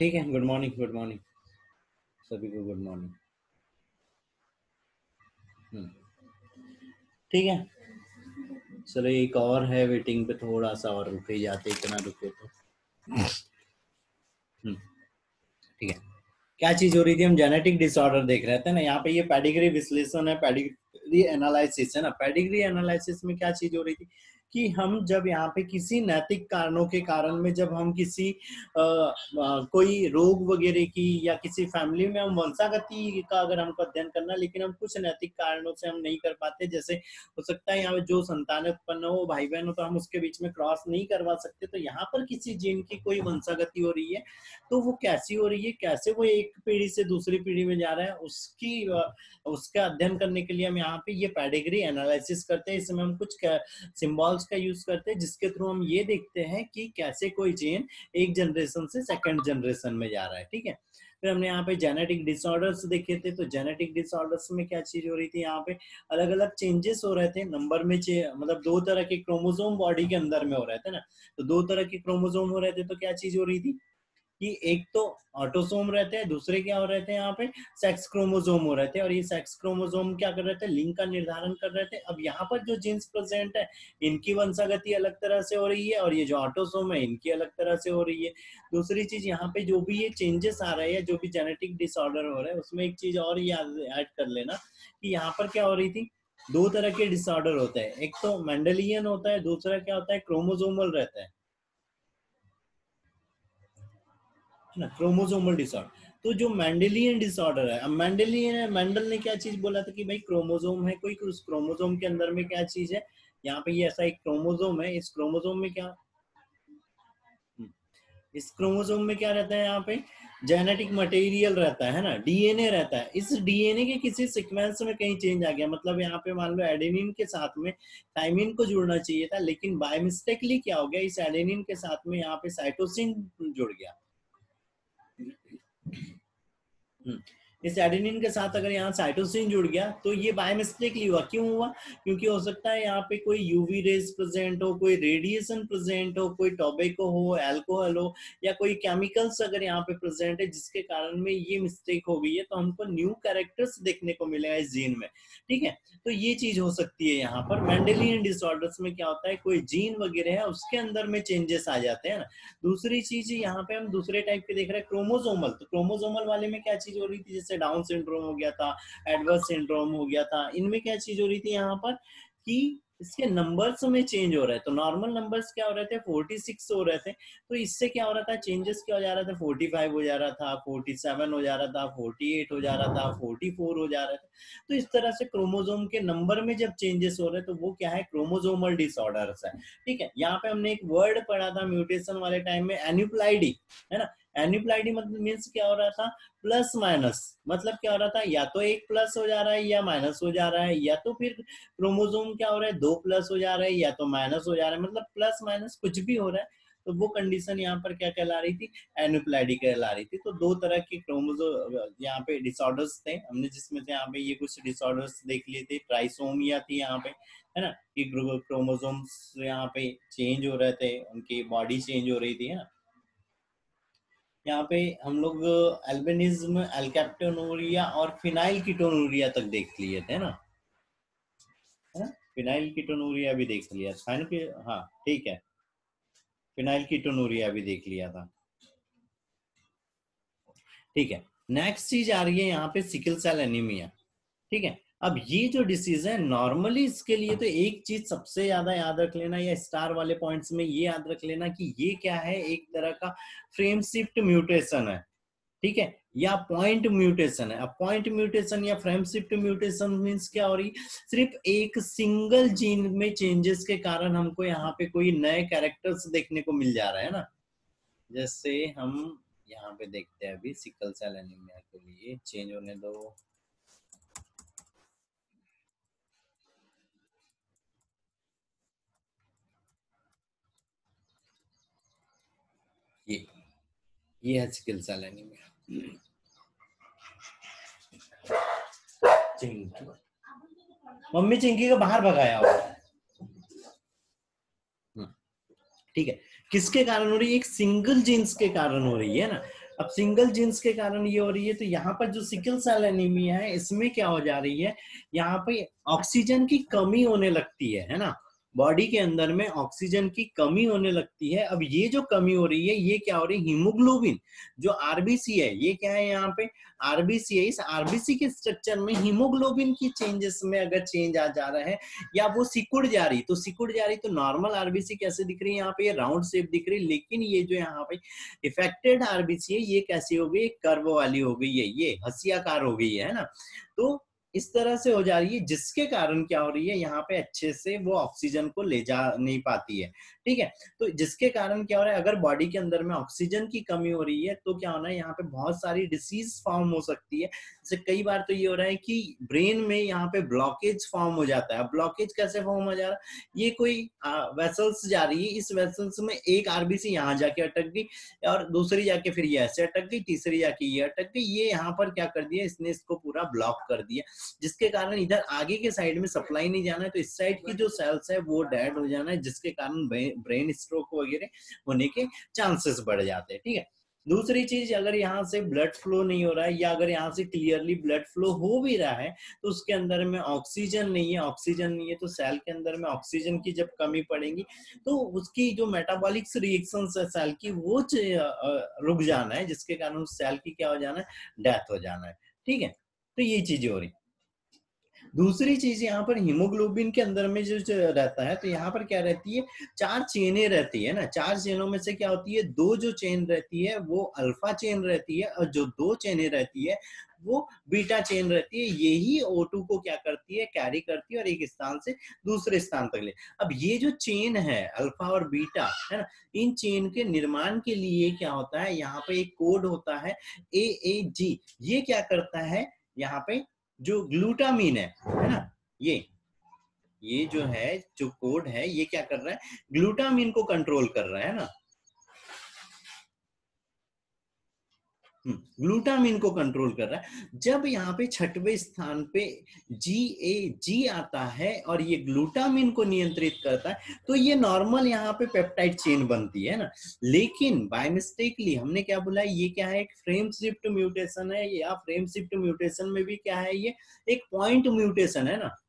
ठीक है, good morning, good morning सभी को, गुड मॉर्निंग। ठीक है, चलो एक और है वेटिंग पे, थोड़ा सा और रुके जाते, इतना रुके तो। ठीक है, क्या चीज हो रही थी? हम जेनेटिक डिसऑर्डर देख रहे थे ना। यहाँ पे ये पेडिग्री विश्लेषण है, पेडिग्री एनालिसिस है ना। पेडिग्री एनालिसिस में क्या चीज हो रही थी कि हम जब यहाँ पे किसी नैतिक कारणों के कारण में जब हम किसी कोई रोग वगैरह की या किसी फैमिली में हम वंशागति का अगर हमको अध्ययन करना, लेकिन हम कुछ नैतिक कारणों से हम नहीं कर पाते, जैसे हो सकता है यहाँ पे जो संतान उत्पन्न हो, भाई बहन हो, तो हम उसके बीच में क्रॉस नहीं करवा सकते। तो यहाँ पर किसी जीन की कोई वंशागति हो रही है, तो वो कैसी हो रही है, कैसे वो एक पीढ़ी से दूसरी पीढ़ी में जा रहा है, उसका अध्ययन करने के लिए हम यहाँ पे ये पेडिग्री एनालिसिस करते हैं। इसमें हम कुछ सिंबल्स का यूज करते हैं, जिसके थ्रू हम ये देखते हैं कि कैसे कोई जीन एक जनरेशन से सेकंड जनरेशन में जा रहा है। ठीक है, फिर हमने यहाँ पे जेनेटिक डिसऑर्डर्स देखे थे। तो जेनेटिक डिसऑर्डर्स में क्या चीज हो रही थी, यहाँ पे अलग अलग चेंजेस हो रहे थे नंबर में। मतलब दो तरह के क्रोमोसोम बॉडी के अंदर में हो रहे थे ना। तो दो तरह के क्रोमोसोम हो रहे थे, तो क्या चीज हो रही थी कि एक तो ऑटोसोम रहते हैं, दूसरे क्या हो रहे थे यहाँ पे सेक्स क्रोमोसोम हो रहे थे। और ये सेक्स क्रोमोसोम क्या कर रहे थे, लिंग का निर्धारण कर रहे थे। अब यहाँ पर जो जीन्स प्रेजेंट है, इनकी वंशागति अलग तरह से हो रही है, और ये जो ऑटोसोम है इनकी अलग तरह से हो रही है। दूसरी चीज, यहाँ पे जो भी ये चेंजेस आ रहे हैं, जो भी जेनेटिक डिसऑर्डर हो रहे हैं, उसमें एक चीज और याद ऐड कर लेना कि यहाँ पर क्या हो रही थी, दो तरह के डिसऑर्डर होते हैं। एक तो मेंडेलियन होता है, दूसरा क्या होता है, क्रोमोसोमल रहता है ना, क्रोमोसोमल डिसऑर्डर। तो जो मेंडेलियन डिसऑर्डर है, अब मेंडेलियन है, मेंडल ने क्या चीज बोला था कि भाई क्रोमोसोम है कोई, उस क्रोमोसोम के अंदर में क्या चीज है, यहाँ पे ये ऐसा एक क्रोमोसोम है, इस क्रोमोसोम में क्या, इस क्रोमोसोम में क्या रहता है, यहाँ पे जेनेटिक मटेरियल रहता है ना, डीएनए रहता है। इस डीएनए के किसी सीक्वेंस में कहीं चेंज आ गया, मतलब यहाँ पे मान लो एडेनिन के साथ में थाइमिन को जुड़ना चाहिए था, लेकिन बाय मिस्टेकली क्या हो गया, इस एडेनिन के साथ में यहाँ पे साइटोसिन जुड़ गया। इस एडेनिन के साथ अगर यहाँ साइटोसिन जुड़ गया, तो ये बाय मिस्टेकली हुआ। क्यों हुआ? क्योंकि हो सकता है यहाँ पे कोई यूवी रेज प्रेजेंट हो, कोई रेडिएशन प्रेजेंट हो, कोई टोबैको हो, अल्कोहल हो, या कोई केमिकल्स अगर यहाँ पे प्रेजेंट है, जिसके कारण में ये मिस्टेक हो गई है, तो हमको न्यू कैरेक्टर्स देखने को मिलेगा इस जीन में। ठीक है, तो ये चीज हो सकती है। यहाँ पर मेंडेलियन डिसऑर्डर्स में क्या होता है, कोई जीन वगैरह है उसके अंदर में चेंजेस आ जाते हैं ना। दूसरी चीज यहाँ पे हम दूसरे टाइप के देख रहे हैं, क्रोमोसोमल। तो क्रोमोसोमल वाले में क्या चीज हो रही थी, जैसे डाउन सिंड्रोम हो गया था, एडवर्स सिंड्रोम हो गया था, इनमें क्या चीज हो रही थी यहाँ पर कि इसके नंबर्स में चेंज हो रहे हैं। तो नॉर्मल नंबर्स क्या हो रहे थे, 46 हो रहे थे, तो इससे क्या हो रहा था, चेंजेस क्या हो जा रहा था, 45 हो जा रहा था, 47 हो जा रहा था, 48 हो जा रहा था, 44 हो जा रहा था। तो इस तरह से क्रोमोसोम के नंबर में जब चेंजेस हो रहे हैं, तो वो क्या है, क्रोमोसोमल डिसऑर्डर्स है। ठीक है, यहाँ पे हमने एक वर्ड पढ़ा था म्यूटेशन वाले टाइम में, एन्यूप्लाइडी, है ना। एन्यूप्लाइडी मतलब मीन्स क्या हो रहा था, प्लस माइनस। मतलब क्या हो रहा था, या तो एक प्लस हो जा रहा है या माइनस हो जा रहा है, या तो फिर क्रोमोसोम क्या हो रहा है, दो प्लस हो जा रहा है या तो माइनस हो जा रहा है, मतलब प्लस माइनस कुछ भी हो रहा है। तो वो कंडीशन यहाँ पर क्या कहला रही थी, एन्यूप्लाइडी कहला रही थी। तो दो तरह के क्रोमोसोम यहाँ पे डिसऑर्डर्स थे हमने, जिसमें से यहाँ पे ये कुछ डिसऑर्डर्स देख लिए थे। ट्राइसोमिया थी यहाँ पे, है ना, कि क्रोमोसोम्स यहाँ पे चेंज हो रहे थे, उनकी बॉडी चेंज हो रही थी, है ना। यहाँ पे हम लोग एल्बिनिज्म, एल्केप्टोनूरिया और फिनाइल कीटोनूरिया तक देख लिए थे ना, है ना। फिनाइल कीटोनूरिया भी देख लिया था ना, हाँ ठीक है, फिनाइल कीटोनूरिया भी देख लिया था। ठीक है, नेक्स्ट चीज आ रही है यहाँ पे सिकल सेल एनीमिया। ठीक है, अब ये जो डिसीज है नॉर्मली, इसके लिए तो एक चीज सबसे ज्यादा याद रख लेना, या स्टार वाले पॉइंट्स में ये याद रख लेना कि ये क्या है, एक तरह का फ्रेम शिफ्ट म्यूटेशन है। ठीक है, या पॉइंट म्यूटेशन है। अब पॉइंट म्यूटेशन या फ्रेम शिफ्ट म्यूटेशन मींस क्या हो रही, सिर्फ एक सिंगल जीन में चेंजेस के कारण हमको यहाँ पे कोई नए कैरेक्टर्स देखने को मिल जा रहा है ना। जैसे हम यहाँ पे देखते हैं, अभी सिकल सेल एनीमिया के लिए चेंज होने दो। ये है sickle cell anaemia. Chinki, mummy Chinki को बाहर भगाया हुआ है। ठीक है, किसके कारण हो रही है, एक सिंगल जीन्स के कारण हो रही है ना। अब सिंगल जीन्स के कारण ये हो रही है, तो यहाँ पर जो सिकल सेल एनीमिया है इसमें क्या हो जा रही है, यहाँ पे ऑक्सीजन की कमी होने लगती है ना, बॉडी के अंदर में ऑक्सीजन की कमी होने लगती है। अब ये जो कमी हो रही है ये क्या हो रही है, हीमोग्लोबिन जो आरबीसी है, ये क्या है यहाँ पे आरबीसी है, इस आरबीसी के स्ट्रक्चर में हीमोग्लोबिन की चेंजेस में अगर चेंज आ जा रहा है या वो सिकुड़ जा रही, तो सिकुड़ जा रही तो नॉर्मल आरबीसी कैसे दिख रही है, यहाँ पे ये राउंड शेप दिख रही है, लेकिन ये जो यहाँ पे इफेक्टेड आरबीसी है ये कैसी हो गई, कर्व वाली हो गई है, ये हंसियाकार हो गई है ना। तो इस तरह से हो जा रही है, जिसके कारण क्या हो रही है, यहाँ पे अच्छे से वो ऑक्सीजन को ले जा नहीं पाती है, ठीक है। तो जिसके कारण क्या हो रहा है, अगर बॉडी के अंदर में ऑक्सीजन की कमी हो रही है तो क्या होना है, यहाँ पे बहुत सारी डिसीज फॉर्म हो सकती है। जैसे कई बार तो ये हो रहा है कि ब्रेन में यहाँ पे ब्लॉकेज फॉर्म हो जाता है। ब्लॉकेज कैसे फॉर्म हो जा रहा है, ये कोई वेसल्स जा रही है, इस वेसल्स में एक आरबीसी यहाँ जाके अटक गई और दूसरी जाके फिर ये ऐसे अटक गई, तीसरी जाके ये अटक गई, ये यहाँ पर क्या कर दिया, इसने इसको पूरा ब्लॉक कर दिया, जिसके कारण इधर आगे के साइड में सप्लाई नहीं जाना है, तो इस साइड की जो सेल्स है वो डेड हो जाना है, जिसके कारण ब्रेन स्ट्रोक वगैरह होने के चांसेस बढ़ जाते हैं, ठीक है। दूसरी चीज, अगर यहाँ से ब्लड फ्लो नहीं हो रहा है या अगर यहाँ से क्लियरली ब्लड फ्लो हो भी रहा है तो उसके अंदर में ऑक्सीजन नहीं है, ऑक्सीजन नहीं है तो सेल के अंदर में ऑक्सीजन की जब कमी पड़ेगी तो उसकी जो मेटाबॉलिक रिएक्शंस है सेल की वो रुक जाना है, जिसके कारण उस सेल की क्या हो जाना है, डेथ हो जाना है, ठीक है। तो ये चीजें हो रही। दूसरी चीज यहाँ पर हीमोग्लोबिन के अंदर में जो रहता है, तो यहाँ पर क्या रहती है, 4 चेनें रहती है ना, 4 चेनों में से क्या होती है, 2 जो चेन रहती है वो अल्फा चेन रहती है और जो 2 चेनें रहती है वो बीटा चेन रहती है। यही O2 को क्या करती है, कैरी करती है और एक स्थान से दूसरे स्थान तक ले। अब ये जो चेन है अल्फा और बीटा है ना, इन चेन के निर्माण के लिए क्या होता है, यहाँ पे एक कोड होता है AAG। ये क्या करता है, यहाँ पे जो ग्लूटामीन है ना, ये जो है जो कोड है ये क्या कर रहा है, ग्लूटामीन को कंट्रोल कर रहा है ना, ग्लूटामिन को कंट्रोल कर रहा है। जब यहाँ पे 6वें स्थान पे GAG आता है और ये ग्लूटामिन को नियंत्रित करता है, तो ये नॉर्मल यहाँ पे पेप्टाइड चेन बनती है ना। लेकिन बाय मिस्टेकली हमने क्या बोला, ये क्या है, एक फ्रेम शिफ्ट म्यूटेशन है, या फ्रेम शिफ्ट म्यूटेशन में भी क्या है, ये एक पॉइंट म्यूटेशन है ना,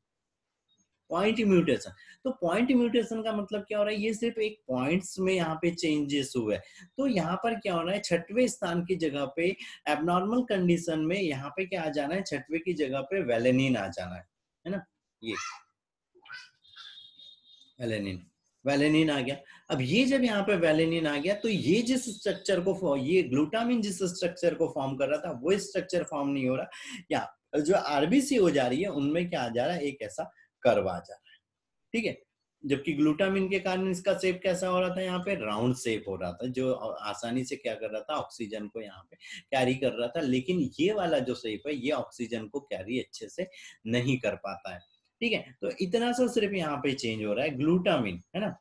पॉइंट म्यूटेशन। तो पॉइंट म्यूटेशन का मतलब क्या हो रहा है, ये सिर्फ एक पॉइंट्स में यहाँ पे चेंजेस हुए। तो यहाँ पर क्या हो रहा है, 6वें स्थान की जगह पे एबनॉर्मल कंडीशन में यहाँ पे क्या आ जाना है, 6वें की जगह पे वेलेनिन आ जाना है ना, ये वेलेनिन आ गया। अब ये जब यहाँ पे वेलेनिन आ गया तो ये जिस स्ट्रक्चर को, ये ग्लूटामिन जिस स्ट्रक्चर को फॉर्म कर रहा था वो स्ट्रक्चर फॉर्म नहीं हो रहा, या जो आरबीसी हो जा रही है उनमें क्या आ जा रहा है, एक ऐसा कर्व आ जा रहा है, ठीक है। जबकि ग्लूटामिन के कारण इसका शेप कैसा हो रहा था, यहाँ पे राउंड शेप हो रहा था, जो आसानी से क्या कर रहा था, ऑक्सीजन को यहाँ पे कैरी कर रहा था। लेकिन ये वाला जो शेप है ये ऑक्सीजन को कैरी अच्छे से नहीं कर पाता है, ठीक है। तो इतना सा सिर्फ यहाँ पे चेंज हो रहा है, ग्लूटामिन है ना,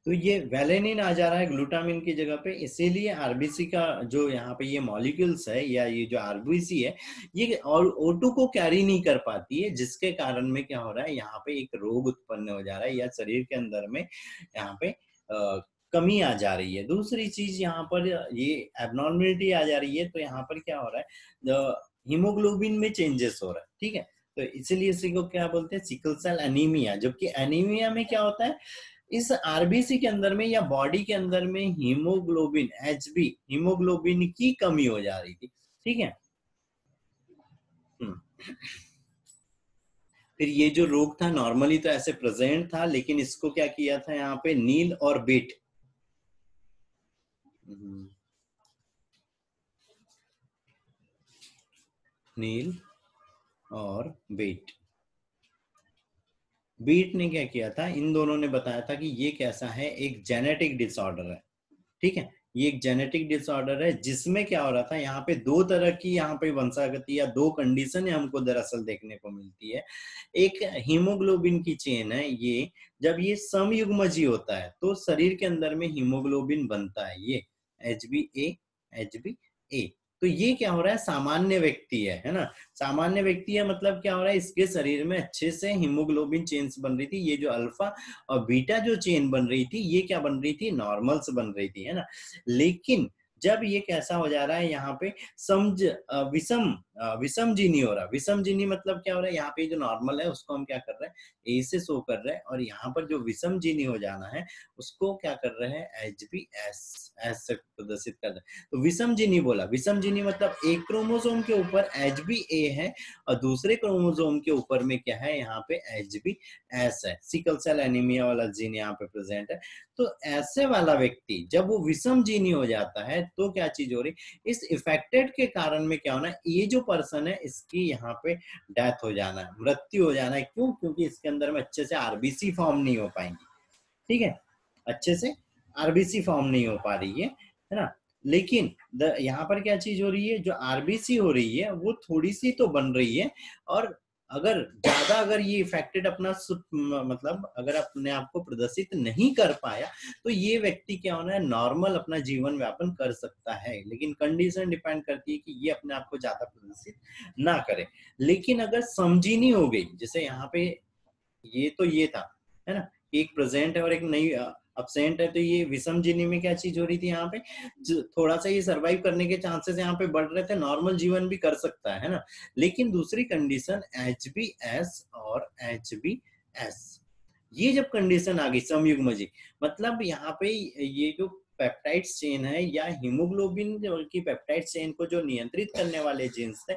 तो ये वेलेनिन आ जा रहा है ग्लूटामिन की जगह पे। इसीलिए आरबीसी का जो यहाँ पे ये मॉलिक्यूल्स है या ये जो आरबीसी है ये और O2 को कैरी नहीं कर पाती है, जिसके कारण में क्या हो रहा है, यहाँ पे एक रोग उत्पन्न हो जा रहा है या शरीर के अंदर में यहाँ पे कमी आ जा रही है। दूसरी चीज यहाँ पर ये एबनॉर्मलिटी आ जा रही है, तो यहाँ पर क्या हो रहा है, हीमोग्लोबिन में चेंजेस हो रहा है, ठीक है। तो इसीलिए इसी को क्या बोलते हैं, सिकल सेल एनीमिया। जबकि एनीमिया में क्या होता है, इस आरबीसी के अंदर में या बॉडी के अंदर में हीमोग्लोबिन HB हीमोग्लोबिन की कमी हो जा रही थी, ठीक है। फिर ये जो रोग था नॉर्मली तो ऐसे प्रेजेंट था, लेकिन इसको क्या किया था यहाँ पे, नील और बीट, नील और बीट ने क्या किया था, इन दोनों ने बताया था कि ये कैसा है, एक जेनेटिक डिसऑर्डर है, ठीक है। ये एक जेनेटिक डिसऑर्डर है जिसमें क्या हो रहा था, यहाँ पे 2 तरह की यहाँ पे वंशागति या 2 कंडीशन हमको दरअसल देखने को मिलती है। एक हीमोग्लोबिन की चेन है, ये जब ये समयुग्मजी होता है तो शरीर के अंदर में हीमोग्लोबिन बनता है, ये HbA। तो ये क्या हो रहा है, सामान्य व्यक्ति है ना, सामान्य व्यक्ति है, मतलब क्या हो रहा है, इसके शरीर में अच्छे से हीमोग्लोबिन चेन्स बन रही थी। ये जो अल्फा और बीटा जो चेन बन रही थी ये क्या बन रही थी, नॉर्मल्स बन रही थी, है ना। लेकिन जब ये कैसा हो जा रहा है यहाँ पे विषम जीनी हो रहा है। विषम जीनी मतलब क्या हो रहा है, यहाँ पे जो नॉर्मल है उसको हम क्या कर रहे हैं, ए से शो कर रहे हैं, और यहाँ पर जो विषम जीनी हो जाना है उसको क्या कर रहे हैं, HbS से प्रदर्शित कर रहे हैं। तो विषम जीनी बोला, विषम जीनी मतलब एक क्रोमोसोम के ऊपर HbA है और दूसरे क्रोमोसोम के ऊपर में क्या है, यहाँ पे HbS है। सिकल सेल एनीमिया वाला जीन यहाँ पे प्रेजेंट है। तो ऐसे वाला व्यक्ति जब वो विषम जीनी हो जाता है तो क्या चीज हो रही, इस इफेक्टेड के कारण में क्या होना है, ये जो पर्सन है इसकी यहाँ पे डेथ हो जाना है, मृत्यु हो जाना है। क्यों? क्योंकि इसके अंदर में अच्छे से आरबीसी फॉर्म नहीं हो पाएंगी। ठीक है, अच्छे से आरबीसी फॉर्म नहीं हो पा रही है ना। लेकिन यहाँ पर क्या चीज हो रही है, जो आरबीसी हो रही है वो थोड़ी सी तो बन रही है, और अगर ज्यादा अगर ये इफेक्टेड अपना मतलब अगर अपने आप को प्रदर्शित नहीं कर पाया तो ये व्यक्ति क्या होना है, नॉर्मल अपना जीवन व्यापन कर सकता है, लेकिन कंडीशन डिपेंड करती है कि ये अपने आप को ज्यादा प्रदर्शित ना करे। लेकिन अगर समझीनी हो गई, जैसे यहाँ पे ये तो ये था, है ना, एक प्रेजेंट है और एक नई अब्सेंट है, तो ये विषम जीनी में क्या चीज हो रही थी, यहाँ पे थोड़ा सा ये सरवाइव करने के चांसेस यहाँ पे बढ़ रहे थे, नॉर्मल जीवन भी कर सकता है ना। लेकिन दूसरी कंडीशन HbS और HbS, ये जब कंडीशन आ गई समयुग्मजी, मतलब यहाँ पे ये जो पेप्टाइड चेन है या हीमोग्लोबिन की पेप्टाइड चेन को जो नियंत्रित करने वाले जीन्स थे,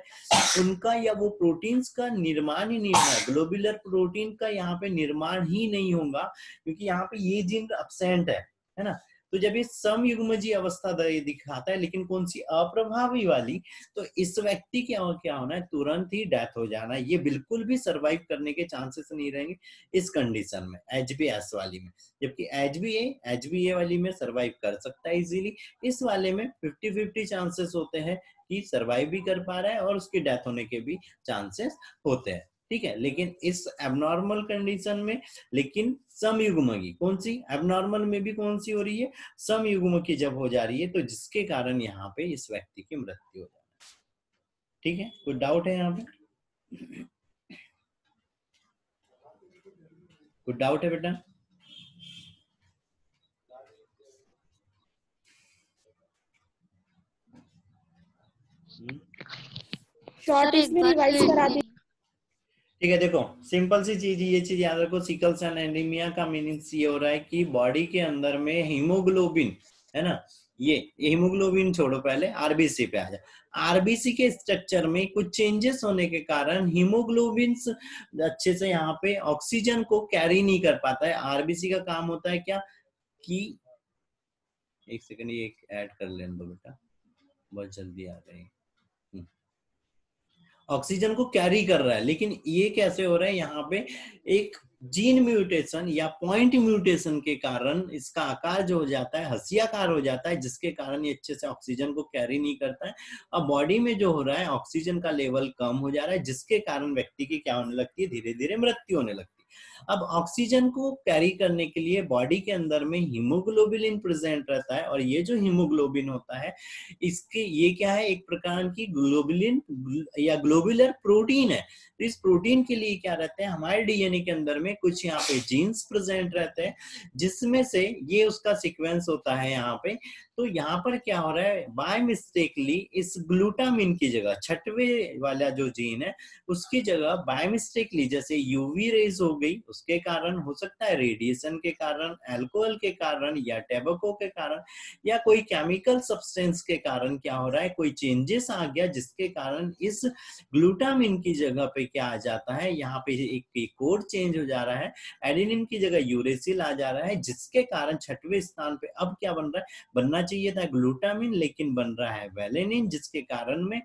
उनका या वो प्रोटीन्स का निर्माण ही नहीं होगा, ग्लोबुलर प्रोटीन का यहाँ पे निर्माण ही नहीं होगा, क्योंकि यहाँ पे ये जीन अब्सेंट है ना। तो जब ये समयुग्मजी अवस्था दिखाता है, लेकिन कौन सी, अप्रभावी वाली, तो इस व्यक्ति क्या होना है, तुरंत ही डेथ हो जाना है। ये बिल्कुल भी सरवाइव करने के चांसेस नहीं रहेंगे इस कंडीशन में, HbS वाली में। जबकि HbA वाली में सरवाइव कर सकता है इजीली, इस वाले में 50-50 चांसेस होते हैं कि सरवाइव भी कर पा रहा है और उसकी डेथ होने के भी चांसेस होते हैं। ठीक है, लेकिन इस एबनॉर्मल कंडीशन में, लेकिन समयुग्म की कौन सी, एबनॉर्मल में भी कौन सी हो रही है, समयुग्म की जब हो जा रही है, तो जिसके कारण यहाँ पे इस व्यक्ति की मृत्यु हो जाती है। ठीक है, कोई डाउट है यहाँ पे? कोई डाउट है बेटा? शॉर्ट इसमें रिवाइज करा दी। ठीक है, देखो सिंपल सी चीज, ये चीज याद रखो, सिकल सेल एनीमिया का मीनिंग्स ये हो रहा है कि बॉडी के अंदर में हीमोग्लोबिन, है ना, ये हीमोग्लोबिन छोड़ो, पहले आरबीसी पे आ जाए। आरबीसी के स्ट्रक्चर में कुछ चेंजेस होने के कारण हीमोग्लोबिन अच्छे से यहाँ पे ऑक्सीजन को कैरी नहीं कर पाता है। आरबीसी का काम होता है क्या, कि एक सेकंड ये ऐड कर लेने दो बेटा, बहुत जल्दी आ रही है। ऑक्सीजन को कैरी कर रहा है, लेकिन ये कैसे हो रहा है, यहाँ पे एक जीन म्यूटेशन या पॉइंट म्यूटेशन के कारण इसका आकार जो हो जाता है हंसियाकार हो जाता है, जिसके कारण ये अच्छे से ऑक्सीजन को कैरी नहीं करता है। अब बॉडी में जो हो रहा है, ऑक्सीजन का लेवल कम हो जा रहा है, जिसके कारण व्यक्ति की क्या होने लगती है, धीरे धीरे मृत्यु होने लगती है। अब ऑक्सीजन को कैरी करने के लिए बॉडी के अंदर में हीमोग्लोबिन प्रेजेंट रहता है, और ये जो हीमोग्लोबिन होता है, इसके ये क्या है, एक प्रकार की ग्लोबुलिन या ग्लोबुलर प्रोटीन है। तो इस प्रोटीन के लिए क्या रहते हैं, हमारे डीएनए के अंदर में कुछ यहाँ पे जीन्स प्रेजेंट रहते हैं, जिसमें से ये उसका सीक्वेंस होता है यहाँ पे। तो यहाँ पर क्या हो रहा है, बाय मिस्टेकली इस ग्लूटामिन की जगह, छठवे वाला जो जीन है उसकी जगह बाय मिस्टेकली, जैसे यूवी रेज हो गई, उसके कारण हो सकता है, रेडिएशन के कारण, अल्कोहल के कारण, या टैबको के कारण, या कोई केमिकल सब्सटेंस के कारण क्या हो रहा है, कोई चेंजेस आ गया, जिसके कारण इस ग्लूटामिन की जगह पे क्या आ जाता है, यहाँ पे एक कोड चेंज हो जा रहा है, एडेनिन की जगह यूरेसिल आ जा रहा है, जिसके कारण छठवें स्थान पे अब क्या बन रहा है, बनना चाहिए था ग्लूटामिन, लेकिन बन रहा है वेलेनिन, जिसके कारण में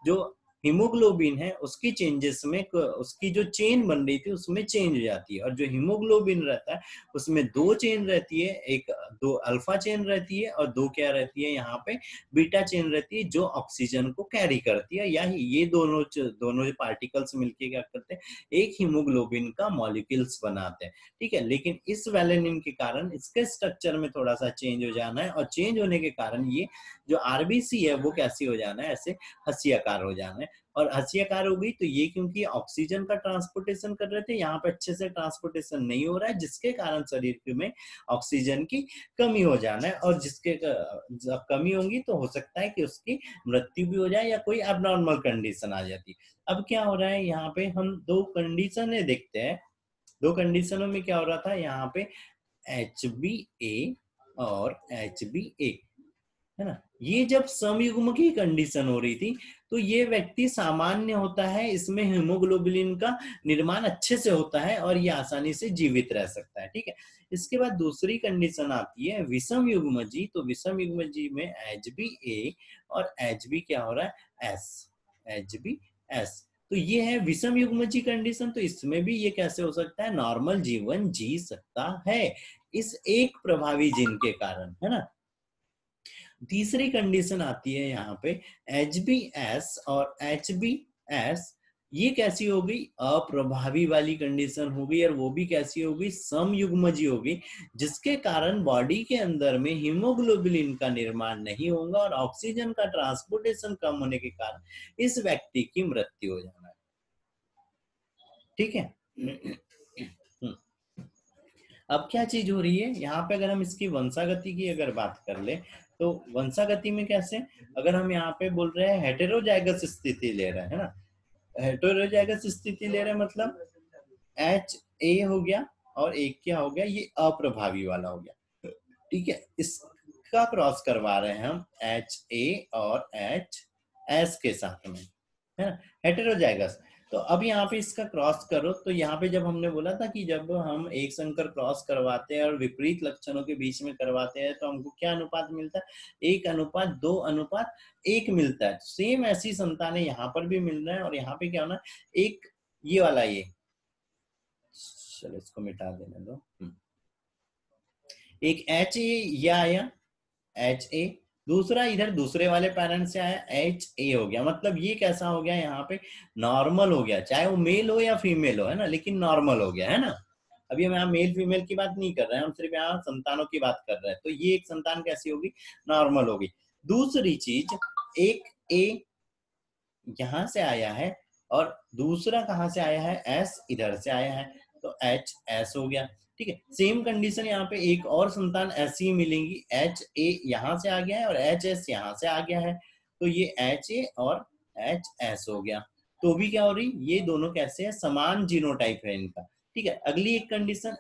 जो हीमोग्लोबिन है उसकी चेंजेस में, उसकी जो चेन बन रही थी उसमें चेंज हो जाती है। और जो हीमोग्लोबिन रहता है उसमें दो चेन रहती है, एक दो अल्फा चेन रहती है और दो क्या रहती है, यहाँ पे बीटा चेन रहती है, जो ऑक्सीजन को कैरी करती है। या ये दोनों पार्टिकल्स मिलके क्या करते हैं, एक हीमोग्लोबिन का मॉलिक्यूल्स बनाते हैं। ठीक है, लेकिन इस वेलेनिन के कारण इसके स्ट्रक्चर में थोड़ा सा चेंज हो जाना है, और चेंज होने के कारण ये जो आरबीसी है वो कैसी हो जाना है, ऐसे हंसियाकार हो जाना है। और हंसियाकार हो गई तो ये क्योंकि ऑक्सीजन का ट्रांसपोर्टेशन कर रहे थे, यहाँ पे अच्छे से ट्रांसपोर्टेशन नहीं हो रहा है, जिसके कारण शरीर में ऑक्सीजन की कमी हो जाना है, और जिसके जब कमी होगी तो हो सकता है कि उसकी मृत्यु भी हो जाए या कोई अबनॉर्मल कंडीशन आ जाती है। अब क्या हो रहा है, यहाँ पे हम दो कंडीशनें देखते हैं। दो कंडीशनों में क्या हो रहा था, यहाँ पे HbA और HbA, है ना, ये जब समयुग्म की कंडीशन हो रही थी तो ये व्यक्ति सामान्य होता है, इसमें हीमोग्लोबिन का निर्माण अच्छे से होता है और ये आसानी से जीवित रह सकता है। ठीक है, इसके बाद दूसरी कंडीशन आती है विषम युग्मजी। तो विषम युग्मजी में HbA और HB क्या हो रहा है, S, HbS। तो ये है विषम युग्मजी कंडीशन। तो इसमें भी ये कैसे हो सकता है, नॉर्मल जीवन जी सकता है इस एक प्रभावी जीन के कारण, है ना। तीसरी कंडीशन आती है यहाँ पे HbS और HbS, ये कैसी हो गई, अप्रभावी वाली कंडीशन हो गई, और वो भी कैसी हो गई, समयुग्मजी हो गई, जिसके कारण बॉडी के अंदर में हीमोग्लोबिन का निर्माण नहीं होगा और ऑक्सीजन का ट्रांसपोर्टेशन कम होने के कारण इस व्यक्ति की मृत्यु हो जाना है। ठीक है, अब क्या चीज हो रही है यहाँ पे, अगर हम इसकी वंशागति की अगर बात कर ले तो वंशागति में कैसे, अगर हम यहाँ पे बोल रहे हैं हेटेरोजाइगस स्थिति ले रहे हैं, है ना, हेटेरोजाइगस स्थिति ले रहे हैं मतलब HA हो गया और एक क्या हो गया, ये अप्रभावी वाला हो गया। ठीक है, इसका क्रॉस करवा रहे हैं हम HA और HS के साथ में, है ना, हेटेरोजाइगस। तो अब यहाँ पे इसका क्रॉस करो, तो यहाँ पे जब हमने बोला था कि जब हम एक संकर क्रॉस करवाते हैं और विपरीत लक्षणों के बीच में करवाते हैं तो हमको क्या अनुपात मिलता है, 1:2:1 मिलता है। सेम ऐसी संतानें यहाँ पर भी मिल रहा है, और यहाँ पे क्या होना, एक ये वाला, ये चलो इसको मिटा देने दो, एक HA ये आया HA, दूसरा इधर दूसरे वाले पेरेंट से आया HA हो गया। मतलब ये कैसा हो गया, यहाँ पे नॉर्मल हो गया, चाहे वो मेल हो या फीमेल हो, है ना, लेकिन नॉर्मल हो गया, है ना। अभी हम यहाँ मेल फीमेल की बात नहीं कर रहे हैं, हम सिर्फ यहाँ संतानों की बात कर रहे हैं। तो ये एक संतान कैसी होगी, नॉर्मल होगी। दूसरी चीज, एक A यहाँ से आया है और दूसरा कहाँ से आया है, S इधर से आया है, तो HS हो गया। ठीक है, सेम कंडीशन यहाँ पे एक और संतान ऐसी मिलेंगी, HA यहाँ से आ गया है और HS यहाँ से आ गया है, तो ये HA और HS हो गया। तो भी क्या हो रही, ये दोनों कैसे है, समान जीनोटाइप है इनका। ठीक है, अगली एक कंडीशन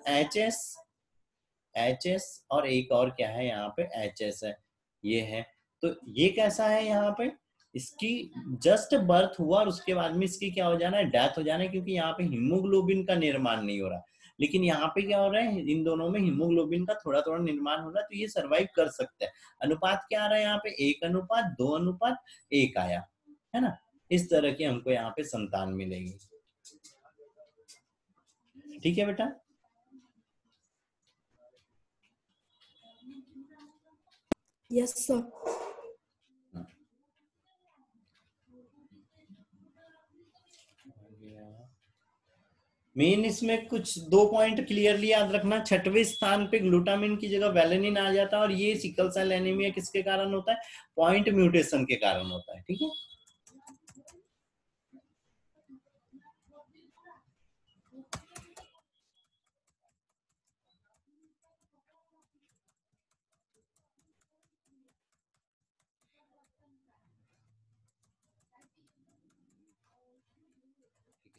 HS और एक और क्या है यहाँ पे HS है, ये है। तो ये कैसा है, यहाँ पे इसकी जस्ट बर्थ हुआ और उसके बाद में इसकी क्या हो जाना है, डेथ हो जाना है, क्योंकि यहाँ पे हीमोग्लोबिन का निर्माण नहीं हो रहा। लेकिन यहाँ पे क्या हो रहा है, इन दोनों में हीमोग्लोबिन का थोड़ा थोड़ा निर्माण हो रहा है, तो ये सरवाइव कर सकते हैं। अनुपात क्या आ रहा है यहाँ पे, 1:2:1 आया, है ना। इस तरह की हमको यहाँ पे संतान मिलेगी। ठीक है बेटा, यस सर। मेन इसमें कुछ 2 पॉइंट क्लियरली याद रखना। 6वें स्थान पे ग्लूटामिन की जगह वेलेनिन आ जाता है, और ये सिकल सेल एनीमिया किसके कारण होता है, पॉइंट म्यूटेशन के कारण होता है। ठीक है,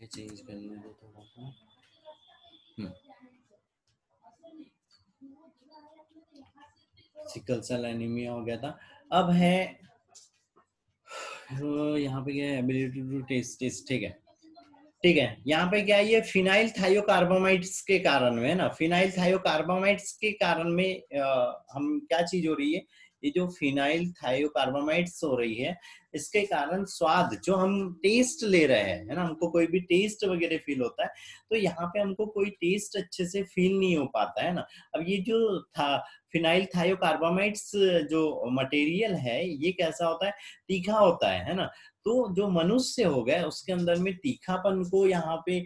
चेंज करने दो थोड़ा सा। सिकल सेल एनीमिया हो गया था। अब है यहाँ पे क्या है, एबिलिटी टू टेस्ट। ठीक है, ठीक है, यहाँ पे क्या है, ये फिनाइल थायोकार्बामाइड्स के कारण में है ना, फिनाइल थायोकार्बामाइड्स के कारण में हम क्या चीज हो रही है, ये जो फिनाइल थायोकार्बामाइड्स हो रही है, इसके कारण स्वाद जो हम टेस्ट ले रहे हैं, है ना, हमको कोई भी टेस्ट वगैरह फील होता है, तो यहाँ पे हमको कोई टेस्ट अच्छे से फील नहीं हो पाता है ना। अब ये जो था फिनाइल थायोकार्बामाइड्स जो मटेरियल है, ये कैसा होता है, तीखा होता है ना। तो जो मनुष्य हो गया उसके अंदर में तीखापन को यहाँ पे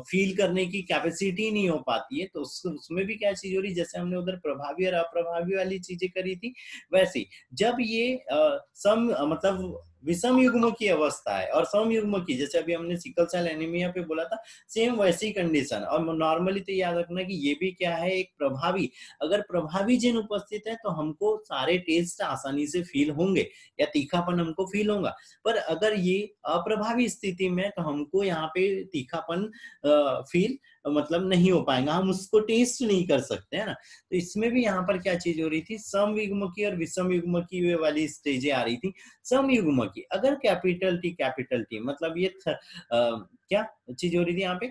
फील करने की कैपेसिटी नहीं हो पाती है, तो उसमें भी क्या चीज हो रही, जैसे हमने उधर प्रभावी और अप्रभावी वाली चीजें करी थी, वैसे जब ये मतलब विषम युग्म की अवस्था है और सम युग्म की, जैसे अभी हमने सिकल सेल एनीमिया पे बोला था, सेम वैसी कंडीशन। और नॉर्मली तो याद रखना कि ये भी क्या है, एक प्रभावी, अगर प्रभावी जीन उपस्थित है तो हमको सारे टेस्ट आसानी से फील होंगे या तीखापन हमको फील होगा। पर अगर ये अप्रभावी स्थिति में, तो हमको यहाँ पे तीखापन फील मतलब नहीं हो पाएगा, हम उसको टेस्ट नहीं कर सकते, है ना। तो इसमें भी यहाँ पर क्या चीज हो रही थी, सम युग्म की और विषम युग्म की वे वाली स्टेजें आ रही थी। सम युग्म की अगर कैपिटल टी मतलब ये क्या चीज हो रही थी यहाँ पे,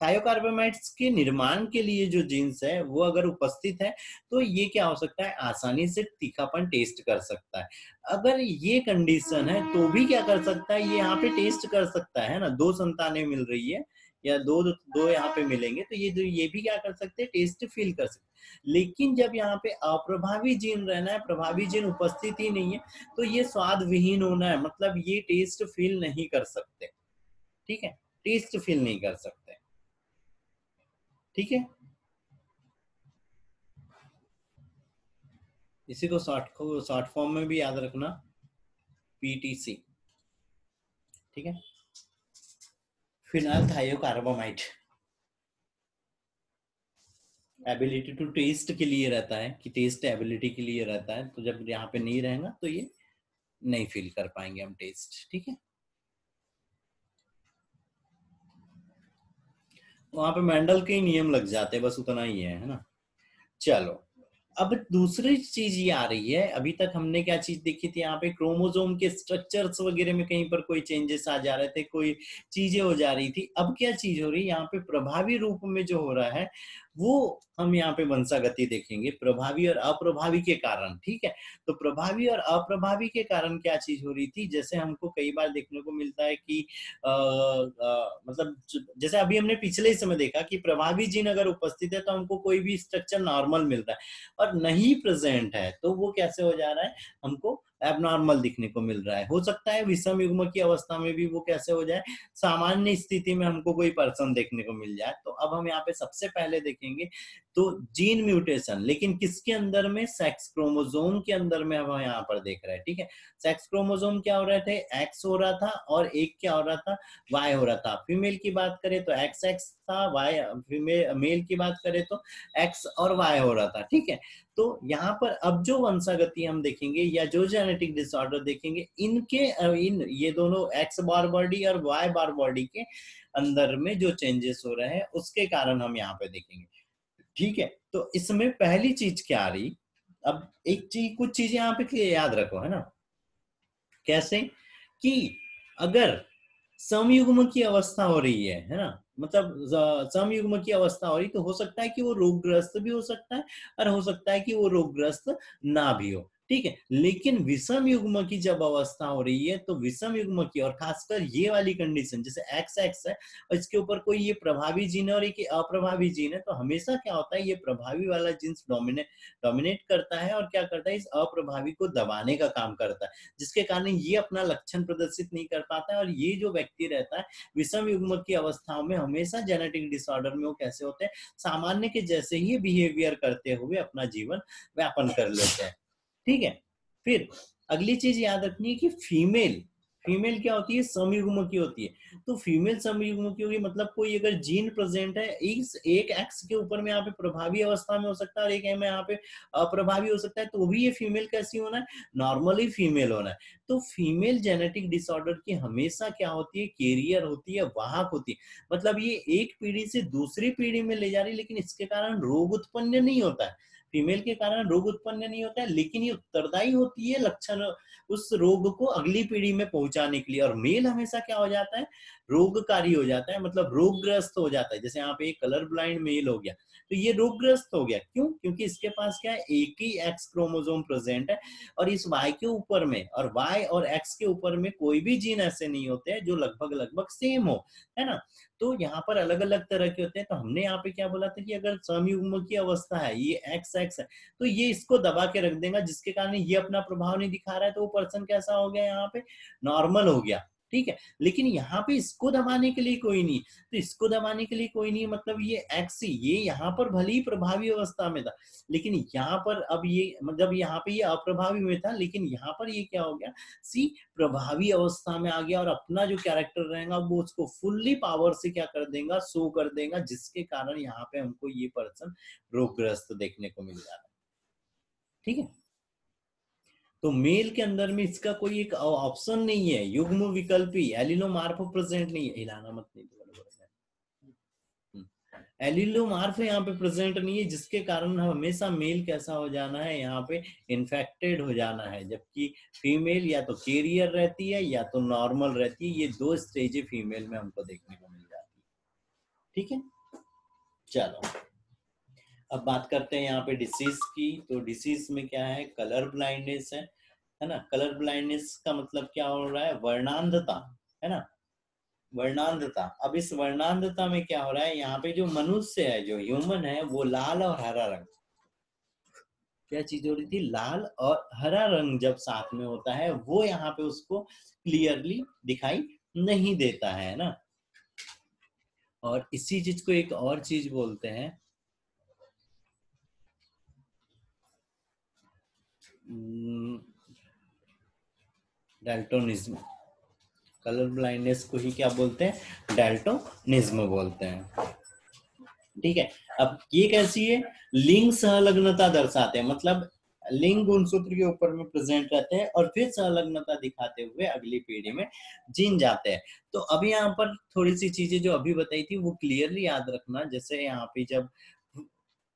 थायोकार्बामाइट्स के निर्माण के लिए जो जीन्स है वो अगर उपस्थित है, तो ये क्या हो सकता है, आसानी से तीखापन टेस्ट कर सकता है। अगर ये कंडीशन है तो भी क्या कर सकता है, ये यहाँ पे टेस्ट कर सकता है ना, दो संतानें मिल रही है या दो दो यहाँ पे मिलेंगे, तो ये भी क्या कर सकते हैं, टेस्ट फील कर सकते हैं। लेकिन जब यहाँ पे अप्रभावी जीन रहना है, प्रभावी जीन उपस्थित ही नहीं है, तो ये स्वाद विहीन होना है, मतलब ये टेस्ट फील नहीं कर सकते, ठीक है, टेस्ट फील नहीं कर सकते, ठीक है। इसी को शॉर्ट फॉर्म में भी याद रखना, पीटीसी, ठीक है, फिनाइल थायोकार्बामाइड। एबिलिटी टू टेस्ट के लिए रहता है, कि टेस्ट एबिलिटी के लिए रहता है, तो जब यहाँ पे नहीं रहेगा तो ये नहीं फील कर पाएंगे हम टेस्ट, ठीक है। वहां पे मेंडल के ही नियम लग जाते हैं, बस उतना ही है ना। चलो, अब दूसरी चीज ये आ रही है, अभी तक हमने क्या चीज देखी थी, यहाँ पे क्रोमोसोम के स्ट्रक्चर्स वगैरह में कहीं पर कोई चेंजेस आ जा रहे थे, कोई चीजें हो जा रही थी। अब क्या चीज हो रही है, यहाँ पे प्रभावी रूप में जो हो रहा है वो हम यहाँ पे वंशागति देखेंगे, प्रभावी और अप्रभावी के कारण, ठीक है। तो प्रभावी और अप्रभावी के कारण क्या चीज हो रही थी, जैसे हमको कई बार देखने को मिलता है कि मतलब जैसे अभी हमने पिछले समय देखा कि प्रभावी जीन अगर उपस्थित है तो हमको कोई भी स्ट्रक्चर नॉर्मल मिलता है, और नहीं प्रेजेंट है तो वो कैसे हो जा रहा है, हमको एबनॉर्मल दिखने को मिल रहा है। हो सकता है विषम युग्म की अवस्था में भी वो कैसे हो जाए, सामान्य स्थिति में हमको कोई पर्सन देखने को मिल जाए। तो अब हम यहाँ पे सबसे पहले देखेंगे तो जीन म्यूटेशन, लेकिन किसके अंदर में, सेक्स क्रोमोसोम के अंदर में हम यहाँ पर देख रहे हैं, ठीक है। सेक्स क्रोमोसोम क्या हो रहे थे, एक्स हो रहा था, और एक क्या हो रहा था, वाई हो रहा था। फीमेल की बात करें तो एक्स एक्स था, वाई फीमेल, मेल की बात करें तो एक्स और वाई हो रहा था, ठीक है। तो यहाँ पर अब जो वंशागति हम देखेंगे या जो जेनेटिक डिसऑर्डर देखेंगे, इनके इन ये दोनों एक्स बार बॉडी और वाई बार बॉडी के अंदर में जो चेंजेस हो रहे हैं उसके कारण हम यहाँ पे देखेंगे, ठीक है। तो इसमें पहली चीज क्या आ रही, अब एक चीज, कुछ चीजें यहाँ पे याद रखो, है ना। कैसे कि अगर समयुग्म की अवस्था हो रही है ना, मतलब समयुग्म की अवस्था हो रही, तो हो सकता है कि वो रोगग्रस्त भी हो सकता है और हो सकता है कि वो रोगग्रस्त ना भी हो, ठीक है। लेकिन विषम युग्म की जब अवस्था हो रही है, तो विषम युग्म की, और खासकर ये वाली कंडीशन जैसे एक्स एक्स है और इसके ऊपर कोई ये प्रभावी जीन है और एक अप्रभावी जीन है, तो हमेशा क्या होता है, ये प्रभावी वाला जीन्स डोमिनेट करता है और क्या करता है, इस अप्रभावी को दबाने का काम करता है, जिसके कारण ये अपना लक्षण प्रदर्शित नहीं कर पाता है। और ये जो व्यक्ति रहता है विषम युग्म की अवस्थाओं में, हमेशा जेनेटिक डिसऑर्डर में वो कैसे होते हैं, सामान्य के जैसे ही बिहेवियर करते हुए अपना जीवन व्यापन कर लेते हैं, ठीक है। फिर अगली चीज याद रखनी है कि फीमेल क्या होती है, समयुग्म की होती है। तो फीमेल समयुग्म की होगी, मतलब कोई अगर जीन प्रेजेंट है, इस एक एक्स के ऊपर में यहाँ पे प्रभावी अवस्था में हो सकता है और एक में यहाँ पे अप्रभावी हो सकता है, तो भी ये फीमेल कैसी होना है, नॉर्मली फीमेल होना है। तो फीमेल जेनेटिक डिसऑर्डर की हमेशा क्या होती है, कैरियर होती है, वाहक होती है, मतलब ये एक पीढ़ी से दूसरी पीढ़ी में ले जा रही है, लेकिन इसके कारण रोग उत्पन्न नहीं होता है, फीमेल के कारण रोग उत्पन्न नहीं होता है, लेकिन ये उत्तरदायी होती है लक्षण उस रोग को अगली पीढ़ी में पहुंचाने के लिए। और मेल हमेशा क्या हो जाता है, रोगकारी हो जाता है, मतलब रोगग्रस्त हो जाता है। जैसे यहाँ पे कलर ब्लाइंड मेल हो गया, तो ये रोगग्रस्त हो गया, क्यों, क्योंकि इसके पास क्या है, एक ही एक्स क्रोमोसोम प्रेजेंट है, और इस वाई के ऊपर में, और वाई और एक्स के ऊपर में कोई भी जीन ऐसे नहीं होते हैं जो लगभग लगभग सेम हो, है ना। तो यहाँ पर अलग अलग तरह के होते हैं। तो हमने यहाँ पे क्या बोला था कि अगर समयुग्म की अवस्था है, ये एक्स एक्स है, तो ये इसको दबा के रख देगा, जिसके कारण ये अपना प्रभाव नहीं दिखा रहा है, तो वो पर्सन कैसा हो गया, यहाँ पे नॉर्मल हो गया। ठीक है, लेकिन यहाँ पे इसको दबाने के लिए कोई नहीं, तो इसको दबाने के लिए कोई नहीं, मतलब ये एक्स, ये यहाँ पर भले ही प्रभावी अवस्था में था, लेकिन यहाँ पर अब ये, मतलब यहाँ पे ये अप्रभावी में था, लेकिन यहाँ पर ये क्या हो गया, सी प्रभावी अवस्था में आ गया, और अपना जो कैरेक्टर रहेगा वो उसको फुल्ली पावर से क्या कर देगा, शो कर देगा, जिसके कारण यहाँ पे हमको ये पर्सन रोगग्रस्त देखने को मिल जा रहा है। ठीक है, तो मेल के अंदर में इसका कोई एक ऑप्शन नहीं है, युग्म विकल्पी एलिलोमार्फ प्रेजेंट नहीं है, हिलाना मत, नहीं तो एलिलोमार्फ यहाँ पे प्रेजेंट नहीं है, जिसके कारण हमेशा मेल कैसा हो जाना है, यहाँ पे इन्फेक्टेड हो जाना है, जबकि फीमेल या तो कैरियर रहती है या तो नॉर्मल रहती है। ये दो स्टेज फीमेल में हमको देखने को मिल जाती है। ठीक है, चलो अब बात करते हैं यहाँ पे डिसीज की। तो डिसीज में क्या है, कलर ब्लाइंडनेस है ना। कलर ब्लाइंडनेस का मतलब क्या हो रहा है, वर्णांधता, है ना, वर्णांधता। अब इस वर्णांधता में क्या हो रहा है, यहाँ पे जो मनुष्य है, जो ह्यूमन है, वो लाल और हरा रंग, क्या चीज हो रही थी, लाल और हरा रंग जब साथ में होता है, वो यहाँ पे उसको क्लियरली दिखाई नहीं देता है ना। और इसी चीज को एक और चीज बोलते हैं, डाल्टोनिज्म। कलर ब्लाइंडनेस को ही क्या बोलते हैं, डाल्टोनिज्म बोलते हैं। ठीक है, अब ये कैसी है, लिंग संलग्नता दर्शाते हैं, मतलब लिंग गुणसूत्र के ऊपर में प्रेजेंट रहते हैं और फिर संलग्नता दिखाते हुए अगली पीढ़ी में जीन जाते हैं। तो अभी यहाँ पर थोड़ी सी चीजें जो अभी बताई थी वो क्लियरली याद रखना। जैसे यहाँ पे जब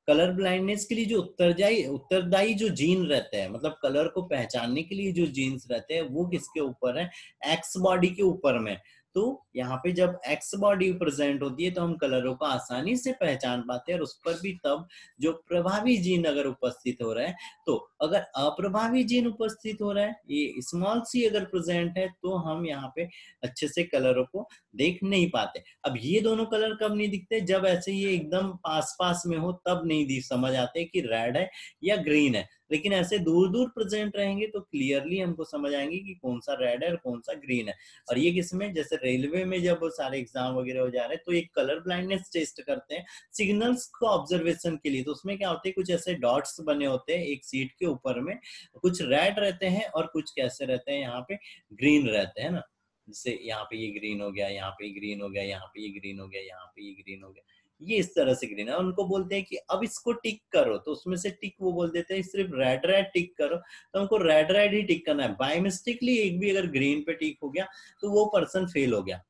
कलर ब्लाइंडनेस के लिए जो उत्तरदायी जो जीन रहते हैं, मतलब कलर को पहचानने के लिए जो जीन्स रहते हैं, वो किसके ऊपर है, एक्स बॉडी के ऊपर में। तो यहाँ पे जब एक्स बॉडी प्रेजेंट होती है तो हम कलरों को आसानी से पहचान पाते हैं, और उस पर भी तब जो प्रभावी जीन अगर उपस्थित हो रहा है, तो अगर अप्रभावी जीन उपस्थित हो रहा है, ये स्मॉल सी अगर प्रेजेंट है, तो हम यहाँ पे अच्छे से कलरों को देख नहीं पाते। अब ये दोनों कलर कब नहीं दिखते, जब ऐसे ये एकदम पास पास में हो, तब नहीं समझ आते कि रेड है या ग्रीन है। लेकिन ऐसे दूर दूर प्रेजेंट रहेंगे तो क्लियरली हमको समझ आएंगे कि कौन सा रेड है और कौन सा ग्रीन है। और ये किसमें, जैसे रेलवे में जब सारे एग्जाम वगैरह हो जा रहे हैं, तो एक कलर ब्लाइंडनेस टेस्ट करते हैं सिग्नल्स को ऑब्जर्वेशन के लिए। तो उसमें क्या होते हैं, कुछ ऐसे डॉट्स बने होते हैं एक सीट के ऊपर में, कुछ रेड रहते हैं और कुछ कैसे रहते हैं, यहाँ पे ग्रीन रहते हैं ना। जैसे यहाँ पे ये ग्रीन हो गया, यहाँ पे ग्रीन हो गया, यहाँ पे ये ग्रीन हो गया, यहाँ पे ये ग्रीन हो गया, ये इस तरह से ग्रीन है। उनको बोलते हैं कि अब इसको टिक करो, तो उसमें से टिक वो बोल देते हैं सिर्फ रेड रेड टिक करो, तो हमको रेड रेड ही टिक करना है। बाय मिस्टेकली एक भी अगर ग्रीन पे टिक हो गया तो वो पर्सन फेल हो गया।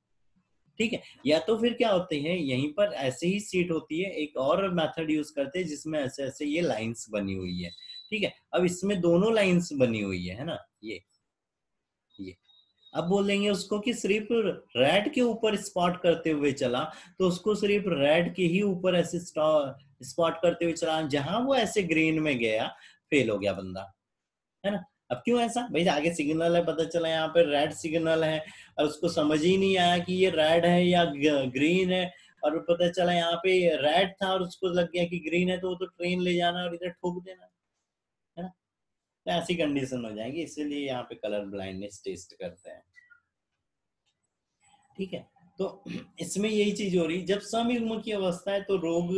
ठीक है, या तो फिर क्या होते हैं, यहीं पर ऐसे ही सीट होती है, एक और मेथड यूज करते हैं जिसमें ऐसे ऐसे ये लाइंस बनी हुई है। ठीक है, अब इसमें दोनों लाइंस बनी हुई है ना, ये अब बोलेंगे उसको कि सिर्फ रेड के ऊपर स्पॉट करते हुए चला, तो उसको सिर्फ रेड के ही ऊपर ऐसे स्पॉट करते हुए चला, जहां वो ऐसे ग्रीन में गया फेल हो गया बंदा, है ना। अब क्यों ऐसा, भाई आगे सिग्नल है, पता चला यहाँ पे रेड सिग्नल है, और उसको समझ ही नहीं आया कि ये रेड है या ग्रीन है, और पता चला यहाँ पे रेड था और उसको लग गया कि ग्रीन है, तो वो तो ट्रेन ले जाना और इधर ठोक देना, है ना। तो ऐसी कंडीशन हो जाएगी, इसीलिए यहाँ पे कलर ब्लाइंडनेस टेस्ट करते हैं। ठीक है, तो इसमें यही चीज हो रही, जब समयुग्म की अवस्था है तो रोग,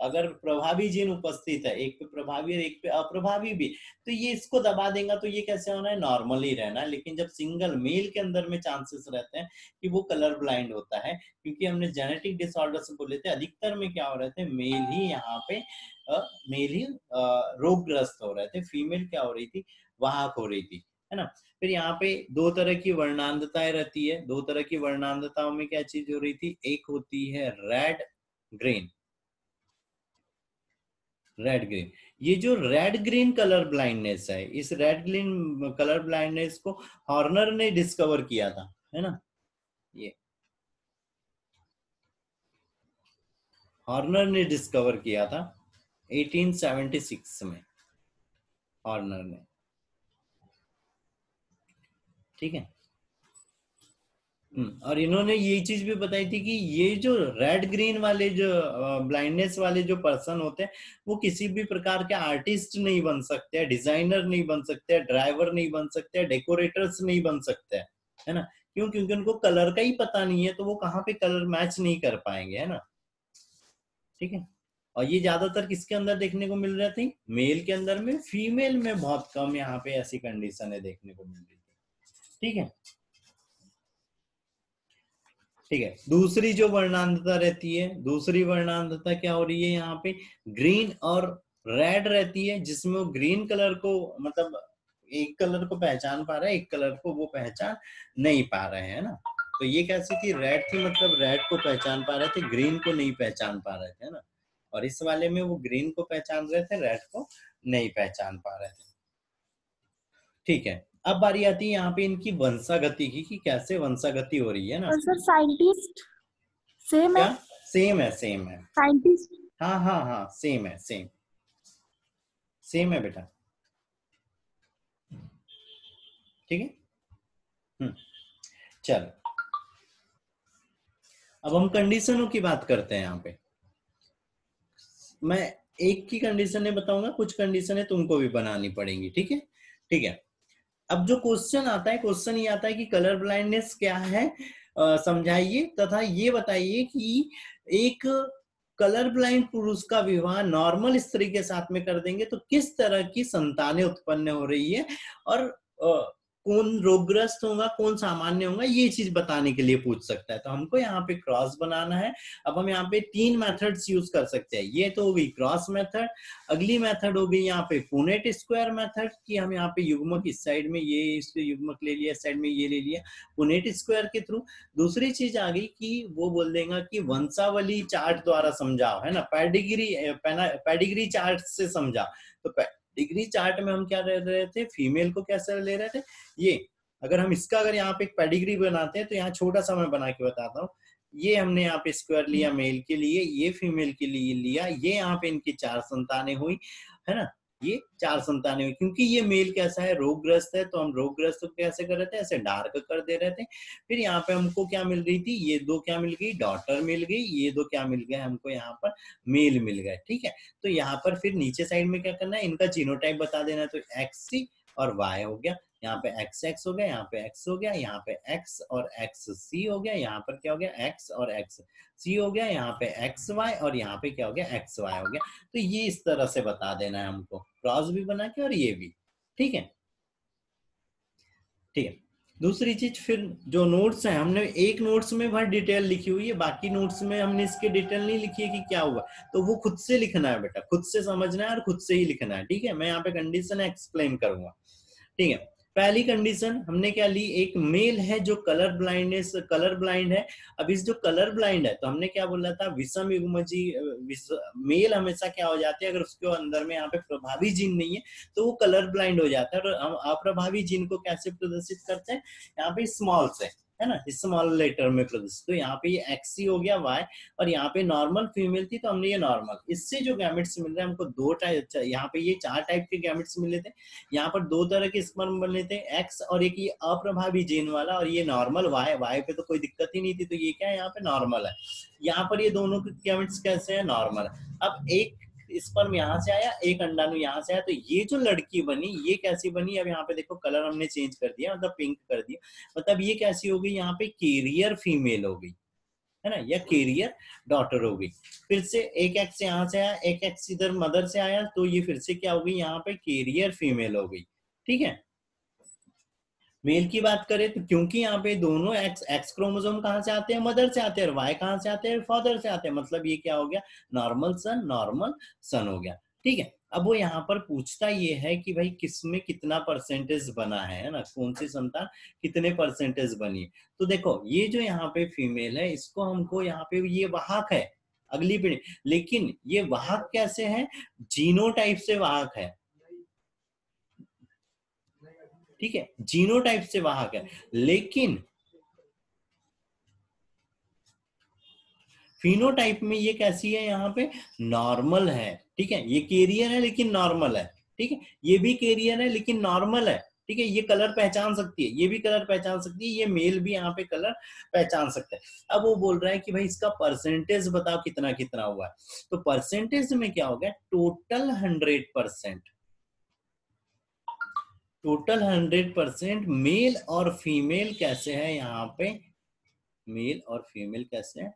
अगर प्रभावी जीन उपस्थित है, एक पे प्रभावी और एक पे अप्रभावी भी, तो ये इसको दबा देगा, तो ये कैसे होना है, नॉर्मली रहना है। लेकिन जब सिंगल मेल के अंदर में चांसेस रहते हैं कि वो कलर ब्लाइंड होता है, क्योंकि हमने जेनेटिक डिसऑर्डर से बोले थे, अधिकतर में क्या हो रहे थे, मेल ही यहाँ पे मेल ही रोगग्रस्त हो रहे थे, फीमेल क्या हो रही थी, वाहक हो रही थी, है ना। फिर यहाँ पे दो तरह की वर्णांधताएं रहती है, दो तरह की वर्णांधताओं में क्या चीज हो रही थी, एक होती है रेड ग्रीन, रेड ग्रीन। ये जो रेड ग्रीन कलर ब्लाइंडनेस है, इस रेड ग्रीन कलर ब्लाइंडनेस को हॉर्नर ने डिस्कवर किया था, है ना। ये हॉर्नर ने डिस्कवर किया था 1876 में, हॉर्नर ने। ठीक है, और इन्होंने ये चीज भी बताई थी कि ये जो रेड ग्रीन वाले जो ब्लाइंडनेस वाले जो पर्सन होते हैं वो किसी भी प्रकार के आर्टिस्ट नहीं बन सकते, डिजाइनर नहीं बन सकते, ड्राइवर नहीं बन सकते, डेकोरेटर्स नहीं बन सकते, है ना। क्यों? क्योंकि उनको कलर का ही पता नहीं है, तो वो कहाँ पे कलर मैच नहीं कर पाएंगे, है ना। ठीक है। और ये ज्यादातर किसके अंदर देखने को मिल रही थी? मेल के अंदर में, फीमेल में बहुत कम यहाँ पे ऐसी कंडीशन है देखने को मिल रही थी। ठीक है। ठीक है। दूसरी जो वर्णांधता रहती है, दूसरी वर्णांधता क्या हो रही है यहाँ पे? ग्रीन और रेड रहती है, जिसमें वो ग्रीन कलर को मतलब एक कलर को पहचान पा रहा है, एक कलर को वो पहचान नहीं पा रहे हैं ना। तो ये कैसी थी? रेड थी, मतलब रेड को पहचान पा रहे थे, ग्रीन को नहीं पहचान पा रहे थे ना। और इस वाले में वो ग्रीन को पहचान रहे थे, रेड को नहीं पहचान पा रहे थे। ठीक है। अब बारी आती है यहाँ पे इनकी वंशागति की, कि कैसे वंशागति हो रही है ना। सर साइंटिस्ट सेम क्या? है? सेम है, सेम है। साइंटिस्ट। हाँ हाँ हाँ, सेम है, सेम सेम है बेटा। ठीक है। चलो, अब हम कंडीशनों की बात करते हैं यहाँ पे। मैं एक की कंडीशनें बताऊंगा, कुछ कंडीशनें तुमको भी बनानी पड़ेंगी। ठीक है। ठीक है। अब जो क्वेश्चन आता है, क्वेश्चन ये आता है कि कलर ब्लाइंडनेस क्या है, समझाइए तथा ये बताइए कि एक कलर ब्लाइंड पुरुष का विवाह नॉर्मल स्त्री के साथ में कर देंगे तो किस तरह की संतानें उत्पन्न हो रही है, और कौन रोगग्रस्त होगा, कौन सामान्य होगा, ये चीज बताने के लिए पूछ सकता है। तो हमको यहाँ पे क्रॉस बनाना है। अब हम यहाँ पे 3 मेथड्स यूज कर सकते हैं। ये तो हो गई क्रॉस मेथड। अगली मेथड हो गई यहाँ पे पुनेट स्क्वायर मेथड, कि हम यहाँ पे युग्मक इस साइड में ये इसके युग्मक ले लिया, इस साइड में ये ले लिया, पुनेट स्क्वायर के थ्रू। दूसरी चीज आ गई कि वो बोल देगा कि वंशावली चार्ट द्वारा समझाओ, है ना, पेडिग्री चार्ट से समझाओ। तो पेडिग्री चार्ट में हम क्या ले रहे थे? फीमेल को कैसे ले रहे थे? ये अगर हम इसका अगर यहाँ पे एक पेडिग्री बनाते हैं, तो यहाँ छोटा सा मैं बना के बताता हूँ। ये हमने यहाँ पे स्क्वायर लिया मेल के लिए, ये फीमेल के लिए लिया, ये यहाँ पे इनकी 4 संतानें हुई, है ना। ये 4 संतानें हुई, क्योंकि ये मेल कैसा है? रोगग्रस्त है, तो हम रोगग्रस्त को कैसे कर रहे थे? ऐसे डार्क कर दे रहे थे। फिर यहाँ पे हमको क्या मिल रही थी? ये 2 क्या मिल गई? डॉटर मिल गई। ये 2 क्या मिल गए हमको? यहाँ पर मेल मिल गए। ठीक है। तो यहाँ पर फिर नीचे साइड में क्या करना है? इनका जीनोटाइप बता देना है। तो XC और Y हो गया, यहाँ पे XX हो गया, यहाँ पे X हो गया, यहाँ पे X और XC हो गया, यहाँ पर क्या हो गया? X और XC हो गया, यहाँ पे XY और यहाँ पे क्या हो गया? XY हो गया। तो ये इस तरह से बता देना है हमको, क्रॉस भी बना के और ये भी। ठीक है। ठीक है। दूसरी चीज, फिर जो नोट्स है, हमने एक नोट्स में भर डिटेल लिखी हुई है, बाकी नोट्स में हमने इसके डिटेल नहीं लिखी है कि क्या हुआ। तो वो खुद से लिखना है बेटा, खुद से समझना है और खुद से ही लिखना है। ठीक है। मैं यहाँ पे कंडीशन एक्सप्लेन करूंगा। ठीक है। पहली कंडीशन हमने क्या ली? एक मेल है जो कलर ब्लाइंड है। अब इस जो कलर ब्लाइंड है, तो हमने क्या बोला था? विषम युग्मजी मेल हमेशा क्या हो जाते हैं? अगर उसके अंदर में यहाँ पे प्रभावी जीन नहीं है तो वो कलर ब्लाइंड हो जाता है। और हम अप्रभावी जीन को कैसे प्रदर्शित करते हैं? यहाँ पे स्मॉल से, है ना, स्मॉल लेटर में प्रदर्शित। तो यहाँ पे ये XC हो गया Y, और यहाँ पे नॉर्मल फीमेल थी तो हमने ये नॉर्मल। इससे जो गैमेट्स मिल रहे हैं हमको 2 टाइप, यहाँ पे ये 4 टाइप के गैमेट्स मिले थे। यहाँ पर 2 तरह के स्पर्म बने थे, X और एक ये अप्रभावी जीन वाला, और ये नॉर्मल Y पे तो कोई दिक्कत ही नहीं थी। तो ये क्या है? यहाँ पे नॉर्मल है। यहाँ पर ये दोनों के गैमेट्स कैसे है? नॉर्मल। अब एक स्पर्म यहाँ से आया, एक अंडाणु यहाँ से आया, तो ये जो लड़की बनी ये कैसी बनी? अब यहाँ पे देखो कलर हमने चेंज कर दिया, मतलब पिंक कर दिया। मतलब ये कैसी हो गई? यहाँ पे कैरियर फीमेल हो गई, है ना, या कैरियर डॉटर हो गई। फिर से एक X यहाँ से आया, एक X इधर मदर से आया, तो ये फिर से क्या हो गई? यहाँ पे कैरियर फीमेल हो गई। ठीक है। मेल की बात करें तो क्योंकि यहाँ पे दोनों एक्स क्रोमोसोम कहाँ से आते हैं? मदर से आते हैं। और वाई कहाँ से आते हैं? फादर से आते हैं। मतलब ये क्या हो गया? नॉर्मल सन हो गया। ठीक है। अब वो यहाँ पर पूछता ये है कि भाई किसमें कितना परसेंटेज बना है ना, कौन सी संतान कितने परसेंटेज बनी है। तो देखो ये जो यहाँ पे फीमेल है, इसको हमको यहाँ पे ये वाहक है अगली पीढ़ी, लेकिन ये वाहक कैसे है? जीनोटाइप से वाहक है। ठीक है। जीनोटाइप से वाहक है, लेकिन फिनोटाइप में ये कैसी है? यहाँ पे नॉर्मल है। ठीक है। ये कैरियर है लेकिन नॉर्मल है। ठीक है। ये भी कैरियर है लेकिन नॉर्मल है। ठीक है, ये कलर पहचान सकती है, ये भी कलर पहचान सकती है, ये मेल भी यहाँ पे कलर पहचान सकता है। अब वो बोल रहा है कि भाई इसका परसेंटेज बताओ कितना कितना हुआ है। तो परसेंटेज में क्या हो गया, टोटल 100%, टोटल 100% मेल और फीमेल कैसे है यहाँ पे, मेल और फीमेल कैसे है